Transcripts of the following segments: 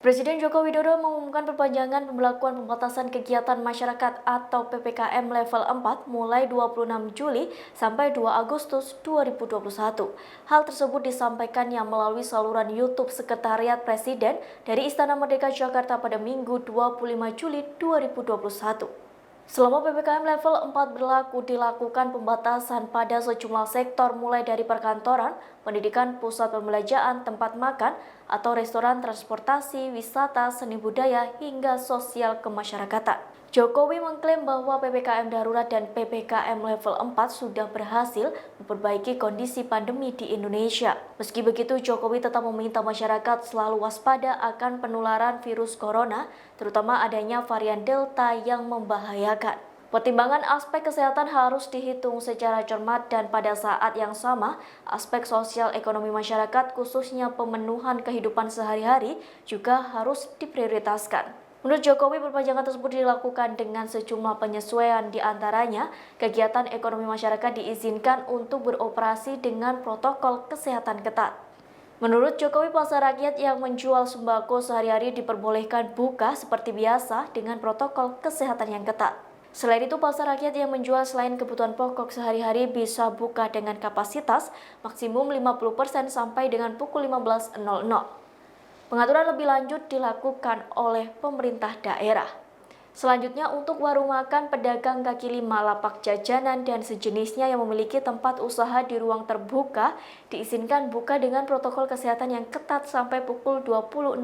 Presiden Joko Widodo mengumumkan perpanjangan pemberlakuan pembatasan kegiatan masyarakat atau PPKM level 4 mulai 26 Juli sampai 2 Agustus 2021. Hal tersebut disampaikannya melalui saluran YouTube Sekretariat Presiden dari Istana Merdeka Jakarta pada Minggu 25 Juli 2021. Selama PPKM level 4 berlaku, dilakukan pembatasan pada sejumlah sektor mulai dari perkantoran, pendidikan, pusat pembelanjaan, tempat makan, atau restoran, transportasi, wisata, seni budaya, hingga sosial kemasyarakatan. Jokowi mengklaim bahwa PPKM darurat dan PPKM level 4 sudah berhasil memperbaiki kondisi pandemi di Indonesia. Meski begitu, Jokowi tetap meminta masyarakat selalu waspada akan penularan virus corona, terutama adanya varian Delta yang membahayakan. Pertimbangan aspek kesehatan harus dihitung secara cermat dan pada saat yang sama, aspek sosial ekonomi masyarakat khususnya pemenuhan kehidupan sehari-hari juga harus diprioritaskan. Menurut Jokowi, perpanjangan tersebut dilakukan dengan sejumlah penyesuaian, di antaranya kegiatan ekonomi masyarakat diizinkan untuk beroperasi dengan protokol kesehatan ketat. Menurut Jokowi, pasar rakyat yang menjual sembako sehari-hari diperbolehkan buka seperti biasa dengan protokol kesehatan yang ketat. Selain itu, pasar rakyat yang menjual selain kebutuhan pokok sehari-hari bisa buka dengan kapasitas maksimum 50% sampai dengan pukul 15.00. Pengaturan lebih lanjut dilakukan oleh pemerintah daerah. Selanjutnya, untuk warung makan, pedagang kaki lima, lapak jajanan, dan sejenisnya yang memiliki tempat usaha di ruang terbuka diizinkan buka dengan protokol kesehatan yang ketat sampai pukul 20.00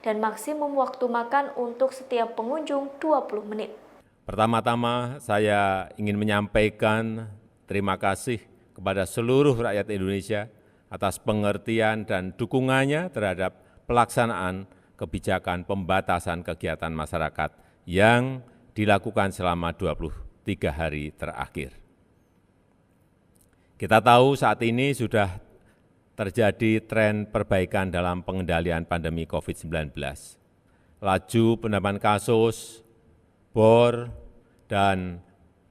dan maksimum waktu makan untuk setiap pengunjung 20 menit. Pertama-tama saya ingin menyampaikan terima kasih kepada seluruh rakyat Indonesia atas pengertian dan dukungannya terhadap pelaksanaan kebijakan pembatasan kegiatan masyarakat yang dilakukan selama 23 hari terakhir. Kita tahu saat ini sudah terjadi tren perbaikan dalam pengendalian pandemi COVID-19. Laju penambahan kasus, bor, dan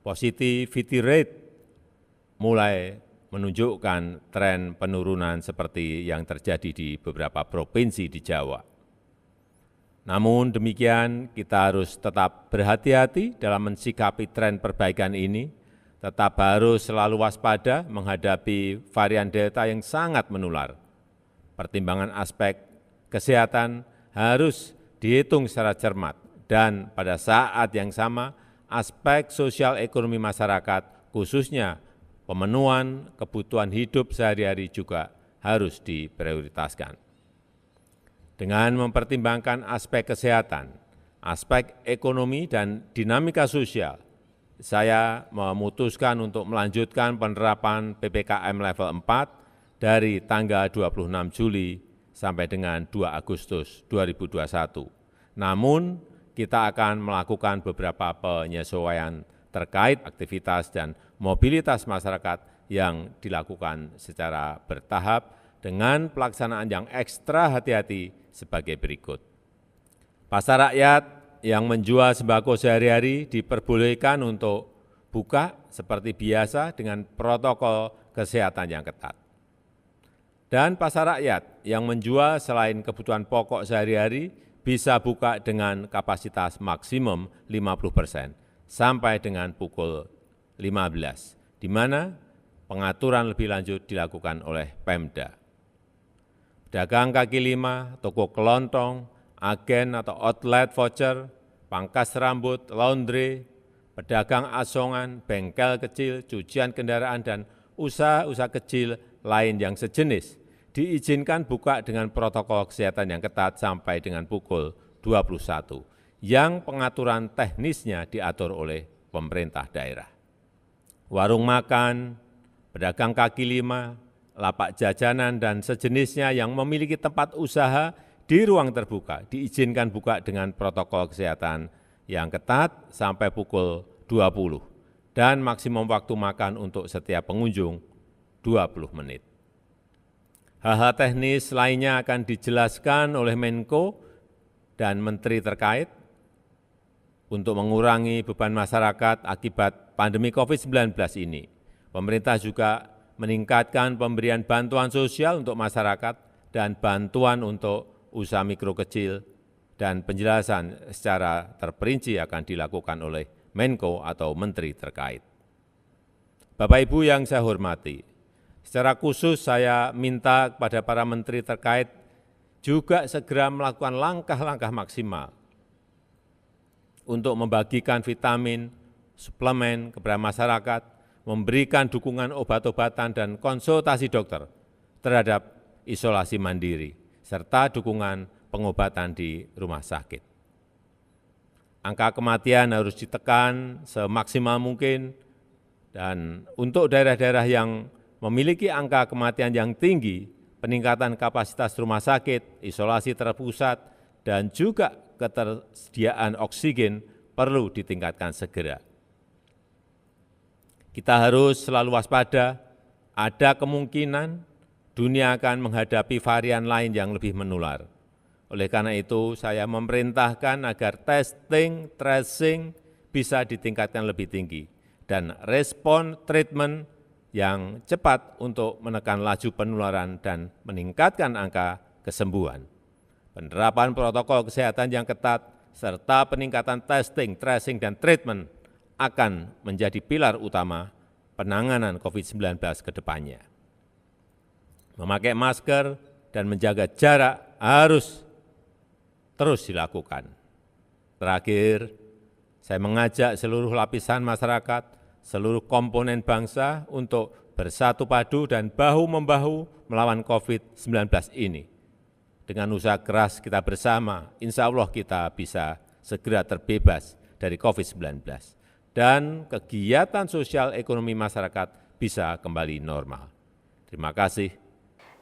positivity rate mulai menunjukkan tren penurunan seperti yang terjadi di beberapa provinsi di Jawa. Namun demikian, kita harus tetap berhati-hati dalam mensikapi tren perbaikan ini, tetap harus selalu waspada menghadapi varian Delta yang sangat menular. Pertimbangan aspek kesehatan harus dihitung secara cermat, dan pada saat yang sama, aspek sosial ekonomi masyarakat, khususnya pemenuhan kebutuhan hidup sehari-hari juga harus diprioritaskan. Dengan mempertimbangkan aspek kesehatan, aspek ekonomi, dan dinamika sosial, saya memutuskan untuk melanjutkan penerapan PPKM level 4 dari tanggal 26 Juli sampai dengan 2 Agustus 2021. Namun, kita akan melakukan beberapa penyesuaian terkait aktivitas dan mobilitas masyarakat yang dilakukan secara bertahap dengan pelaksanaan yang ekstra hati-hati sebagai berikut. Pasar rakyat yang menjual sembako sehari-hari diperbolehkan untuk buka seperti biasa dengan protokol kesehatan yang ketat. Dan pasar rakyat yang menjual selain kebutuhan pokok sehari-hari bisa buka dengan kapasitas maksimum 50% sampai dengan pukul 15, di mana pengaturan lebih lanjut dilakukan oleh Pemda. Pedagang kaki lima, toko kelontong, agen atau outlet voucher, pangkas rambut, laundry, pedagang asongan, bengkel kecil, cucian kendaraan, dan usaha-usaha kecil lain yang sejenis diizinkan buka dengan protokol kesehatan yang ketat sampai dengan pukul 21, yang pengaturan teknisnya diatur oleh pemerintah daerah. Warung makan, pedagang kaki lima, lapak jajanan, dan sejenisnya yang memiliki tempat usaha di ruang terbuka diizinkan buka dengan protokol kesehatan yang ketat sampai pukul 20 dan maksimum waktu makan untuk setiap pengunjung 20 menit. Hal-hal teknis lainnya akan dijelaskan oleh Menko dan Menteri terkait untuk mengurangi beban masyarakat akibat pandemi COVID-19 ini. Pemerintah juga meningkatkan pemberian bantuan sosial untuk masyarakat dan bantuan untuk usaha mikro kecil, dan penjelasan secara terperinci akan dilakukan oleh Menko atau Menteri terkait. Bapak Ibu yang saya hormati, secara khusus saya minta kepada para menteri terkait juga segera melakukan langkah-langkah maksimal untuk membagikan vitamin, suplemen kepada masyarakat, memberikan dukungan obat-obatan dan konsultasi dokter terhadap isolasi mandiri, serta dukungan pengobatan di rumah sakit. Angka kematian harus ditekan semaksimal mungkin, dan untuk daerah-daerah yang memiliki angka kematian yang tinggi, peningkatan kapasitas rumah sakit, isolasi terpusat, dan juga ketersediaan oksigen perlu ditingkatkan segera. Kita harus selalu waspada, ada kemungkinan dunia akan menghadapi varian lain yang lebih menular. Oleh karena itu, saya memerintahkan agar testing, tracing bisa ditingkatkan lebih tinggi, dan respon treatment yang cepat untuk menekan laju penularan dan meningkatkan angka kesembuhan. Penerapan protokol kesehatan yang ketat, serta peningkatan testing, tracing, dan treatment akan menjadi pilar utama penanganan COVID-19 ke depannya. Memakai masker dan menjaga jarak harus terus dilakukan. Terakhir, saya mengajak seluruh lapisan masyarakat, seluruh komponen bangsa untuk bersatu padu dan bahu-membahu melawan COVID-19 ini. Dengan usaha keras kita bersama, insya Allah kita bisa segera terbebas dari COVID-19. Dan kegiatan sosial ekonomi masyarakat bisa kembali normal. Terima kasih.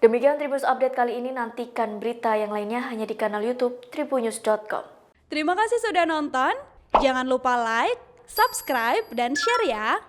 Demikian Tribunnews Update kali ini, nantikan berita yang lainnya hanya di kanal YouTube tribunnews.com. Terima kasih sudah nonton, jangan lupa like, subscribe, dan share ya.